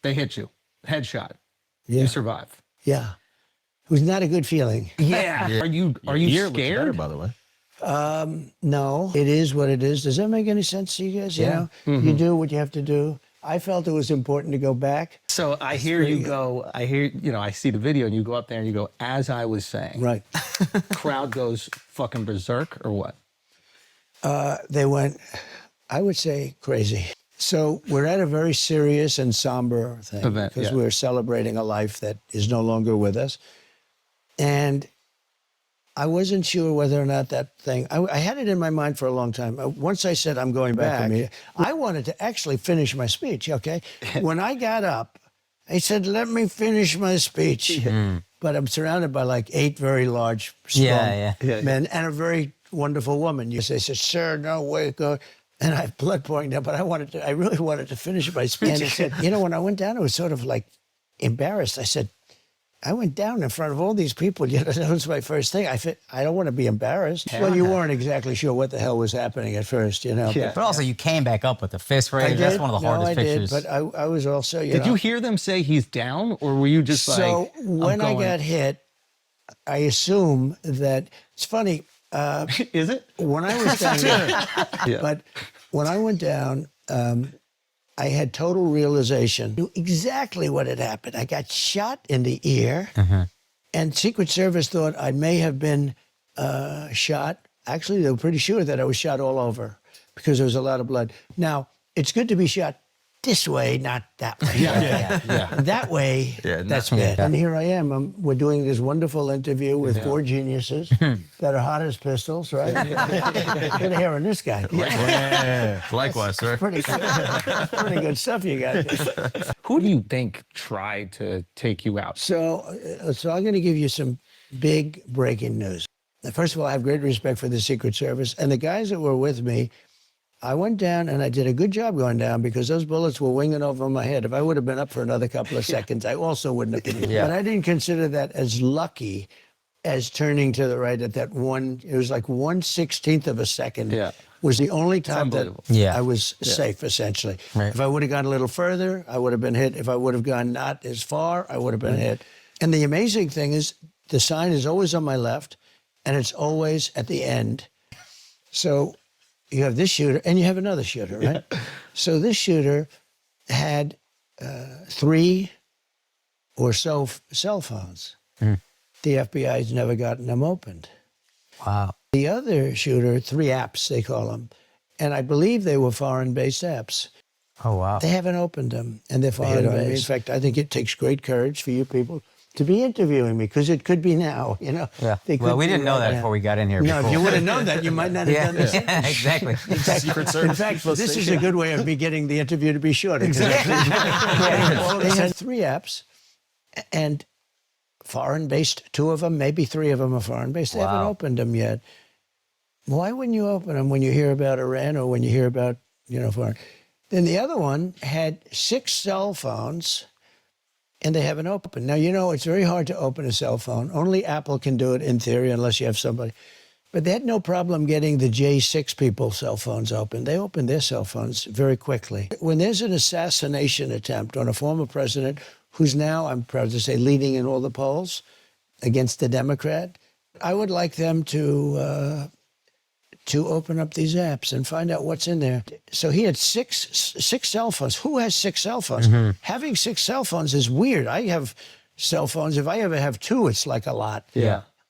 They hit you. Headshot. Yeah. You survive. Yeah. It was not a good feeling. Yeah. Are you Looks scared? better, by the way. No, it is what it is. Does that make any sense to you guys? Yeah. You know, you do what you have to do. I felt it was important to go back. So I hear you go, I see the video and you go up there and you go, as I was saying. Right. Crowd goes fucking berserk or what? They went, I would say, crazy. So we're at a very serious and somber thing Event, because yeah. we're celebrating a life that is no longer with us. And I wasn't sure whether or not that thing, I had it in my mind for a long time. Once I said I'm going back, I wanted to actually finish my speech, okay? When I got up, I said, let me finish my speech. But I'm surrounded by like 8 very large, strong men and a very wonderful woman. They said, sir, no way, go. And I have blood pouring down, but I really wanted to finish my speech. And he said, when I went down, I was sort of like embarrassed. I said, I went down in front of all these people. That was my first thing. I don't want to be embarrassed. Well, you weren't exactly sure what the hell was happening at first, Yeah. But also, you came back up with the fist raised. That's one of the hardest pictures. I did, but I was also, Did you hear them say he's down, or were you just so when I got hit, I assume that, it's funny. Is it? When I was down, but when I went down, I had total realization, knew exactly what had happened. I got shot in the ear, and Secret Service thought I may have been shot. Actually, they were pretty sure that I was shot all over because there was a lot of blood. Now, it's good to be shot this way, not that way. That way, that's bad. And here I am. We're doing this wonderful interview with 4 geniuses that are hot as pistols, right? Good hair on this guy. Likewise, sir. Pretty good stuff you got. Who do you think tried to take you out? So I'm going to give you some big breaking news. First of all, I have great respect for the Secret Service. And the guys that were with me, I went down and I did a good job going down because those bullets were winging over my head. If I would have been up for another couple of seconds, I also wouldn't have been. But I didn't consider that as lucky as turning to the right at that one. It was like 1/16 of a second. Was the only time that I was safe, essentially. If I would have gone a little further, I would have been hit. If I would have gone not as far, I would have been hit. And the amazing thing is the sign is always on my left and it's always at the end. So you have this shooter, and you have another shooter, right? So this shooter had 3 or so cell phones. The FBI's never gotten them opened. Wow. The other shooter, 3 apps, they call them. And I believe they were foreign-based apps. Oh, wow. They haven't opened them, and they're foreign-based. In fact, I think it takes great courage for you people to be interviewing me, because it could be now, Yeah. Well, we didn't know that before we got in here. No, if you would have known that, you might not have done this. Yeah, exactly. In fact, this is a good way of me getting the interview to be shorter. Exactly. They had 3 apps, and foreign-based, 2 of them, maybe 3 of them are foreign-based. They haven't opened them yet. Why wouldn't you open them when you hear about Iran or when you hear about, foreign? Then the other one had 6 cell phones, and they haven't opened. Now, it's very hard to open a cell phone. Only Apple can do it in theory, unless you have somebody. But they had no problem getting the J6 people's cell phones open. They opened their cell phones very quickly. When there's an assassination attempt on a former president who's now, I'm proud to say, leading in all the polls against the Democrat, I would like them to open up these apps and find out what's in there. So he had six cell phones. Who has 6 cell phones? Having 6 cell phones is weird. I have cell phones. If I ever have 2, it's like a lot.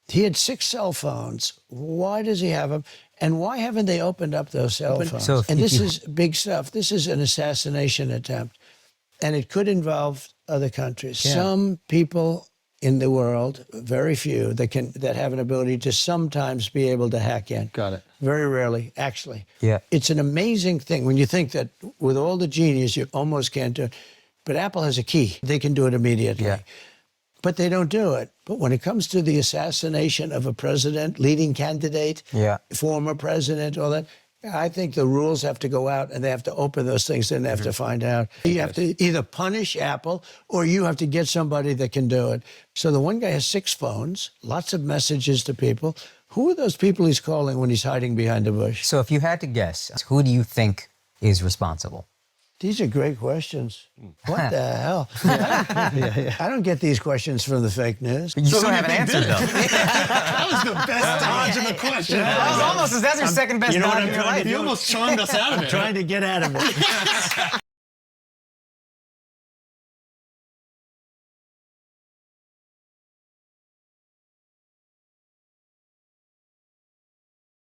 He had 6 cell phones. Why does he have them? And why haven't they opened up those cell phones? And this is big stuff. This is an assassination attempt. And it could involve other countries. Some people in the world, very few, that have an ability to sometimes be able to hack in. Got it. Very rarely, actually. It's an amazing thing when you think that with all the genius, you almost can't do it. But Apple has a key. They can do it immediately. But they don't do it. But when it comes to the assassination of a president, leading candidate, former president, all that, I think the rules have to go out and they have to open those things, then they have to find out. You have to either punish Apple or you have to get somebody that can do it. So the one guy has 6 phones, lots of messages to people. Who are those people he's calling when he's hiding behind a bush? So if you had to guess, who do you think is responsible? These are great questions. What the hell? I don't get these questions from the fake news. You still haven't answered though. That was the best dodge of a question. That was almost, that's your second best You know what dodge I'm in your trying to life. You almost charmed us out of it. Trying to get out of it.